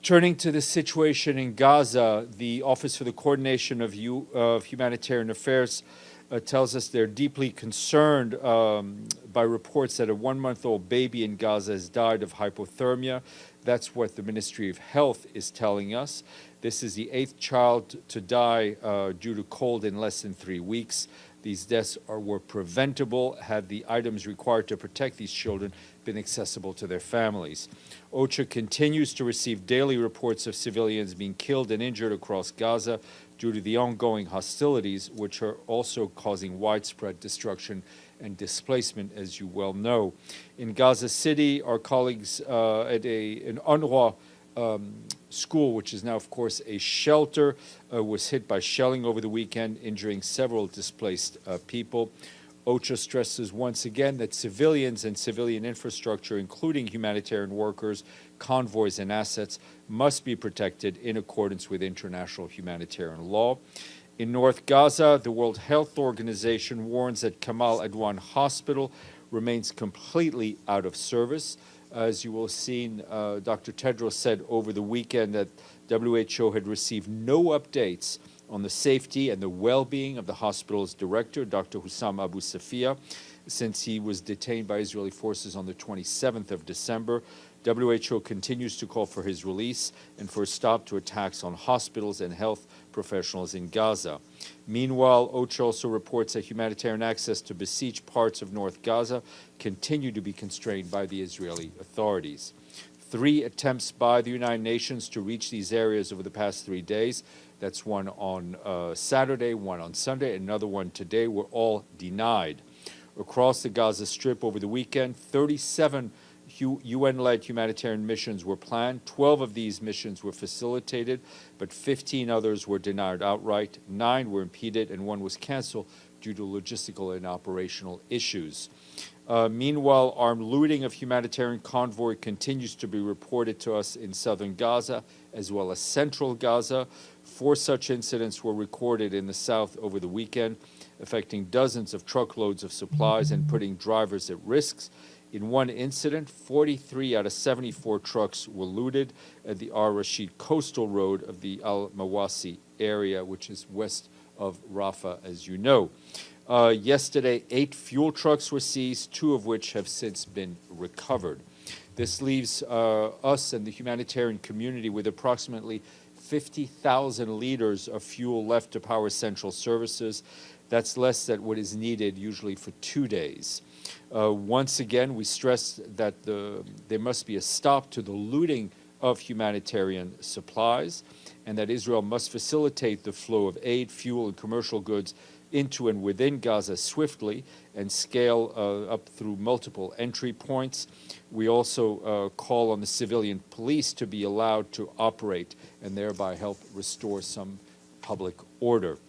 Turning to the situation in Gaza, the Office for the Coordination of Humanitarian Affairs tells us they're deeply concerned by reports that a 1-month-old baby in Gaza has died of hypothermia. That's what the Ministry of Health is telling us. This is the 8th child to die due to cold in less than 3 weeks. These deaths were preventable had the items required to protect these children been accessible to their families. OCHA continues to receive daily reports of civilians being killed and injured across Gaza due to the ongoing hostilities, which are also causing widespread destruction and displacement, as you well know. In Gaza City, our colleagues at an UNRWA school, which is now, of course, a shelter, was hit by shelling over the weekend, injuring several displaced people. OCHA stresses once again that civilians and civilian infrastructure, including humanitarian workers, convoys, and assets, must be protected in accordance with international humanitarian law. In North Gaza, the World Health Organization warns that Kamal Adwan Hospital remains completely out of service. As you will have seen, Dr. Tedros said over the weekend that WHO had received no updates on the safety and the well-being of the hospital's director, Dr. Hussam Abu Safia, since he was detained by Israeli forces on the 27th of December. WHO continues to call for his release and for a stop to attacks on hospitals and health professionals in Gaza. Meanwhile, OCHA also reports that humanitarian access to besieged parts of North Gaza continue to be constrained by the Israeli authorities. 3 attempts by the United Nations to reach these areas over the past 3 days, that's one on Saturday, one on Sunday, another one today, were all denied. Across the Gaza Strip over the weekend, 37 UN-led humanitarian missions were planned. 12 of these missions were facilitated, but 15 others were denied outright. 9 were impeded, and 1 was canceled due to logistical and operational issues. Meanwhile, armed looting of humanitarian convoy continues to be reported to us in southern Gaza, as well as central Gaza. 4 such incidents were recorded in the south over the weekend, affecting dozens of truckloads of supplies and putting drivers at risk. In one incident, 43 out of 74 trucks were looted at the Al-Rashid coastal road of the Al-Mawasi area, which is west of Rafah, as you know. Yesterday, 8 fuel trucks were seized, 2 of which have since been recovered. This leaves us and the humanitarian community with approximately 50,000 liters of fuel left to power essential services. That's less than what is needed usually for 2 days. Once again, we stress that there must be a stop to the looting of humanitarian supplies, and that Israel must facilitate the flow of aid, fuel, and commercial goods into and within Gaza swiftly and scale up through multiple entry points. We also call on the civilian police to be allowed to operate and thereby help restore some public order.